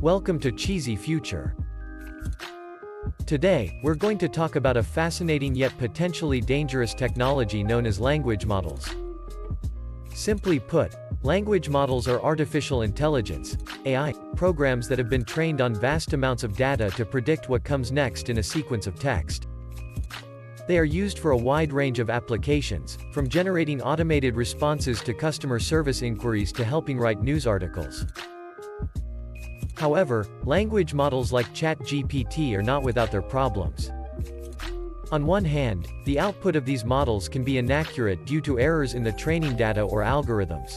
Welcome to Cheesy Future. Today, we're going to talk about a fascinating yet potentially dangerous technology known as language models. Simply put, language models are artificial intelligence, AI, programs that have been trained on vast amounts of data to predict what comes next in a sequence of text. They are used for a wide range of applications, from generating automated responses to customer service inquiries to helping write news articles. However, language models like ChatGPT are not without their problems. On one hand, the output of these models can be inaccurate due to errors in the training data or algorithms.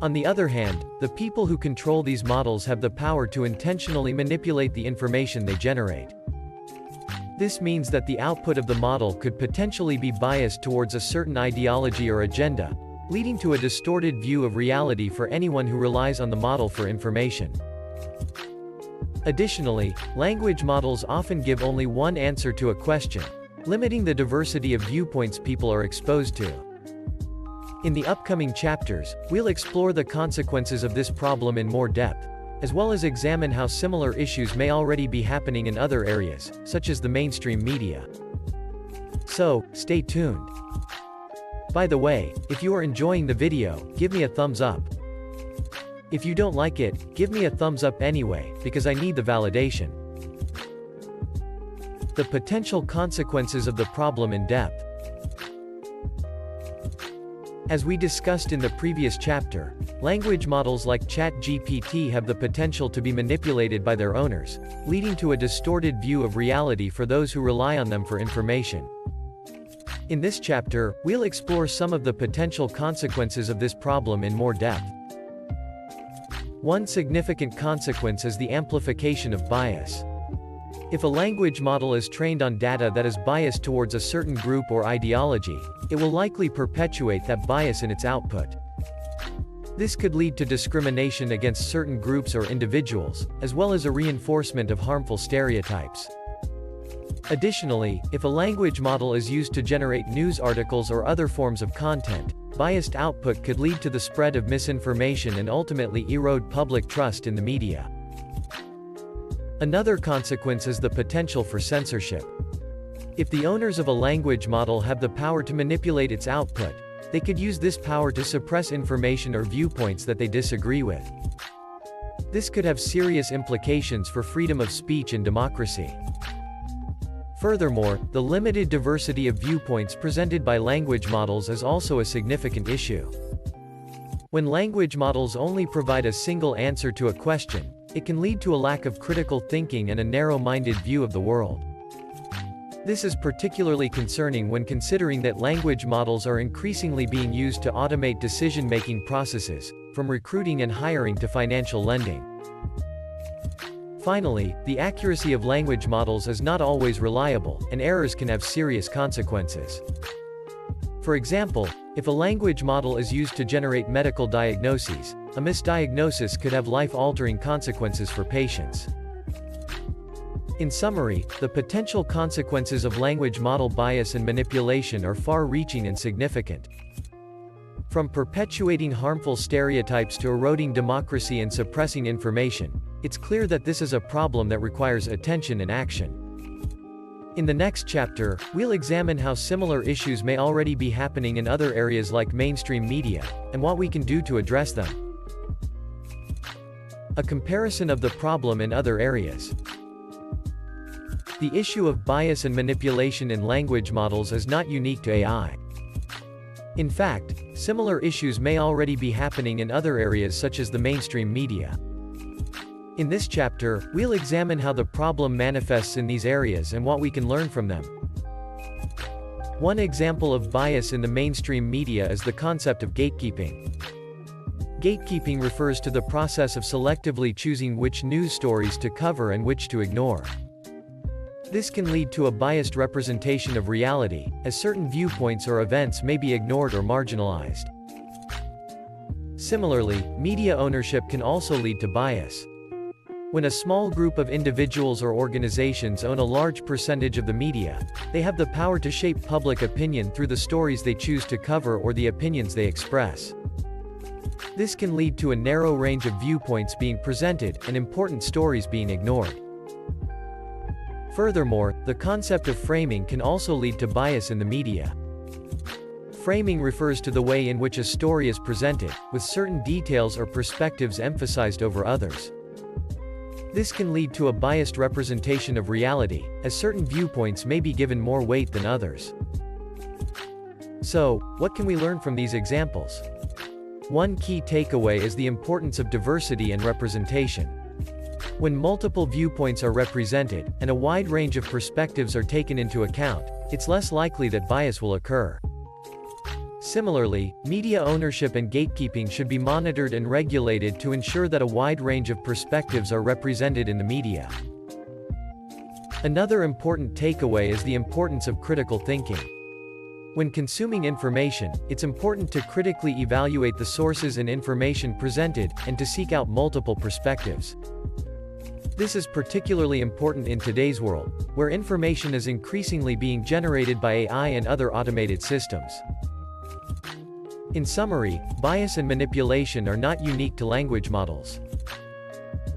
On the other hand, the people who control these models have the power to intentionally manipulate the information they generate. This means that the output of the model could potentially be biased towards a certain ideology or agenda, leading to a distorted view of reality for anyone who relies on the model for information. Additionally, language models often give only one answer to a question, limiting the diversity of viewpoints people are exposed to. In the upcoming chapters, we'll explore the consequences of this problem in more depth, as well as examine how similar issues may already be happening in other areas, such as the mainstream media. So, stay tuned. By the way, if you are enjoying the video, give me a thumbs up. If you don't like it, give me a thumbs up anyway, because I need the validation. The potential consequences of the problem in depth. As we discussed in the previous chapter, language models like ChatGPT have the potential to be manipulated by their owners, leading to a distorted view of reality for those who rely on them for information. In this chapter, we'll explore some of the potential consequences of this problem in more depth. One significant consequence is the amplification of bias. If a language model is trained on data that is biased towards a certain group or ideology, it will likely perpetuate that bias in its output. This could lead to discrimination against certain groups or individuals, as well as a reinforcement of harmful stereotypes. Additionally, if a language model is used to generate news articles or other forms of content, biased output could lead to the spread of misinformation and ultimately erode public trust in the media. Another consequence is the potential for censorship. If the owners of a language model have the power to manipulate its output, they could use this power to suppress information or viewpoints that they disagree with. This could have serious implications for freedom of speech and democracy. Furthermore, the limited diversity of viewpoints presented by language models is also a significant issue. When language models only provide a single answer to a question, it can lead to a lack of critical thinking and a narrow-minded view of the world. This is particularly concerning when considering that language models are increasingly being used to automate decision-making processes, from recruiting and hiring to financial lending. Finally, the accuracy of language models is not always reliable, and errors can have serious consequences. For example, if a language model is used to generate medical diagnoses, a misdiagnosis could have life-altering consequences for patients. In summary, the potential consequences of language model bias and manipulation are far-reaching and significant. From perpetuating harmful stereotypes to eroding democracy and suppressing information, it's clear that this is a problem that requires attention and action. In the next chapter, we'll examine how similar issues may already be happening in other areas like mainstream media, and what we can do to address them. A comparison of the problem in other areas. The issue of bias and manipulation in language models is not unique to AI. In fact, similar issues may already be happening in other areas such as the mainstream media. In this chapter, we'll examine how the problem manifests in these areas and what we can learn from them. One example of bias in the mainstream media is the concept of gatekeeping. Gatekeeping refers to the process of selectively choosing which news stories to cover and which to ignore. This can lead to a biased representation of reality, as certain viewpoints or events may be ignored or marginalized. Similarly, media ownership can also lead to bias. When a small group of individuals or organizations own a large percentage of the media, they have the power to shape public opinion through the stories they choose to cover or the opinions they express. This can lead to a narrow range of viewpoints being presented, and important stories being ignored. Furthermore, the concept of framing can also lead to bias in the media. Framing refers to the way in which a story is presented, with certain details or perspectives emphasized over others. This can lead to a biased representation of reality, as certain viewpoints may be given more weight than others. So, what can we learn from these examples? One key takeaway is the importance of diversity and representation. When multiple viewpoints are represented, and a wide range of perspectives are taken into account, it's less likely that bias will occur. Similarly, media ownership and gatekeeping should be monitored and regulated to ensure that a wide range of perspectives are represented in the media. Another important takeaway is the importance of critical thinking. When consuming information, it's important to critically evaluate the sources and information presented, and to seek out multiple perspectives. This is particularly important in today's world, where information is increasingly being generated by AI and other automated systems. In summary, bias and manipulation are not unique to language models.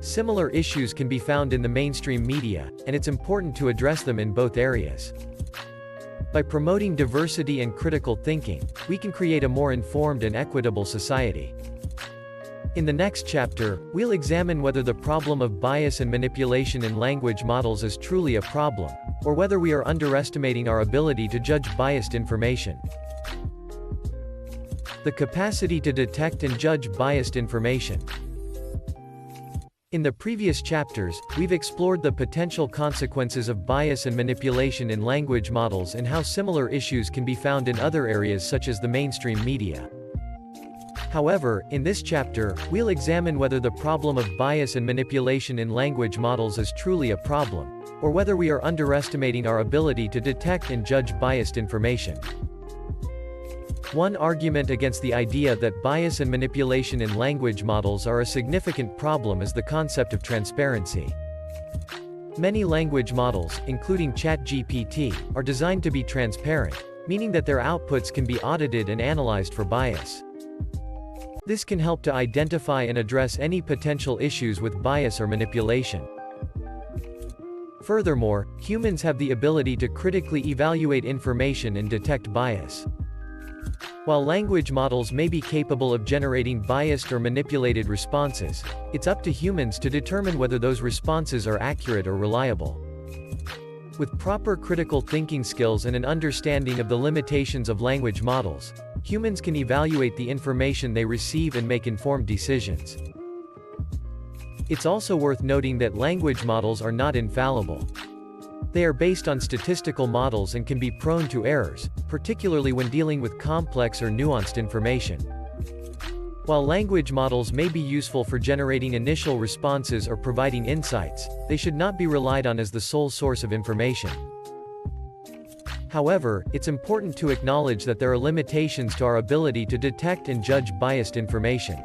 Similar issues can be found in the mainstream media, and it's important to address them in both areas. By promoting diversity and critical thinking, we can create a more informed and equitable society. In the next chapter, we'll examine whether the problem of bias and manipulation in language models is truly a problem, or whether we are underestimating our ability to judge biased information. The capacity to detect and judge biased information. In the previous chapters, we've explored the potential consequences of bias and manipulation in language models and how similar issues can be found in other areas such as the mainstream media. However, in this chapter, we'll examine whether the problem of bias and manipulation in language models is truly a problem, or whether we are underestimating our ability to detect and judge biased information. One argument against the idea that bias and manipulation in language models are a significant problem is the concept of transparency. Many language models, including ChatGPT, are designed to be transparent, meaning that their outputs can be audited and analyzed for bias. This can help to identify and address any potential issues with bias or manipulation. Furthermore, humans have the ability to critically evaluate information and detect bias. While language models may be capable of generating biased or manipulated responses, it's up to humans to determine whether those responses are accurate or reliable. With proper critical thinking skills and an understanding of the limitations of language models, humans can evaluate the information they receive and make informed decisions. It's also worth noting that language models are not infallible. They are based on statistical models and can be prone to errors, particularly when dealing with complex or nuanced information. While language models may be useful for generating initial responses or providing insights, they should not be relied on as the sole source of information. However, it's important to acknowledge that there are limitations to our ability to detect and judge biased information.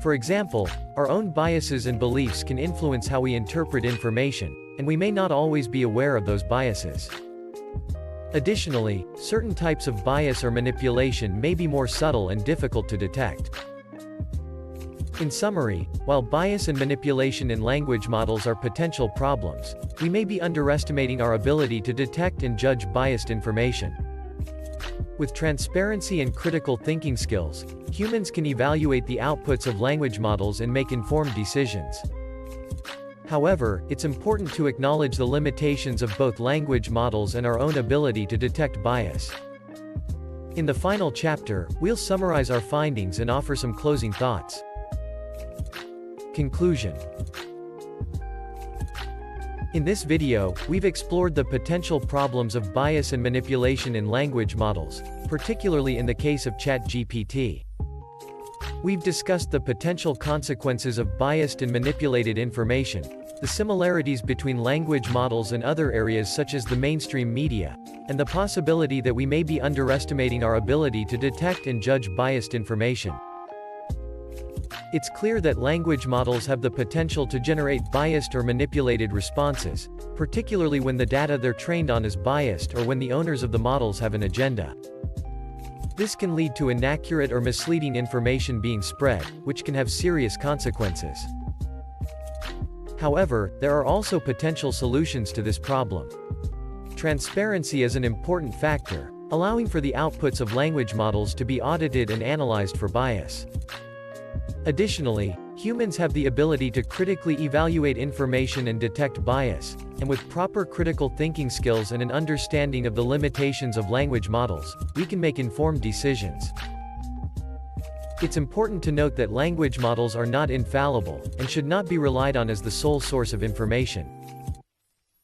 For example, our own biases and beliefs can influence how we interpret information, and we may not always be aware of those biases. Additionally, certain types of bias or manipulation may be more subtle and difficult to detect. In summary, while bias and manipulation in language models are potential problems, we may be underestimating our ability to detect and judge biased information. With transparency and critical thinking skills, humans can evaluate the outputs of language models and make informed decisions. However, it's important to acknowledge the limitations of both language models and our own ability to detect bias. In the final chapter, we'll summarize our findings and offer some closing thoughts. Conclusion. In this video, we've explored the potential problems of bias and manipulation in language models, particularly in the case of ChatGPT. We've discussed the potential consequences of biased and manipulated information, the similarities between language models and other areas such as the mainstream media, and the possibility that we may be underestimating our ability to detect and judge biased information. It's clear that language models have the potential to generate biased or manipulated responses, particularly when the data they're trained on is biased or when the owners of the models have an agenda. This can lead to inaccurate or misleading information being spread, which can have serious consequences. However, there are also potential solutions to this problem. Transparency is an important factor, allowing for the outputs of language models to be audited and analyzed for bias. Additionally, humans have the ability to critically evaluate information and detect bias, and with proper critical thinking skills and an understanding of the limitations of language models, we can make informed decisions. It's important to note that language models are not infallible, and should not be relied on as the sole source of information.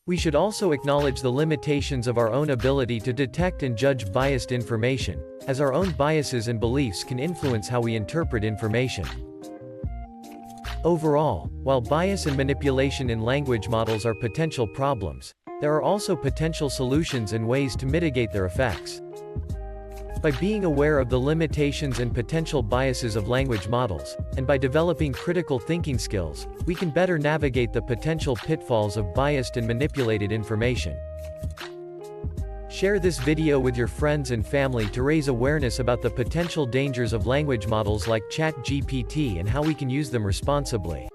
We should also acknowledge the limitations of our own ability to detect and judge biased information, as our own biases and beliefs can influence how we interpret information. Overall, while bias and manipulation in language models are potential problems, there are also potential solutions and ways to mitigate their effects. By being aware of the limitations and potential biases of language models, and by developing critical thinking skills, we can better navigate the potential pitfalls of biased and manipulated information. Share this video with your friends and family to raise awareness about the potential dangers of language models like ChatGPT and how we can use them responsibly.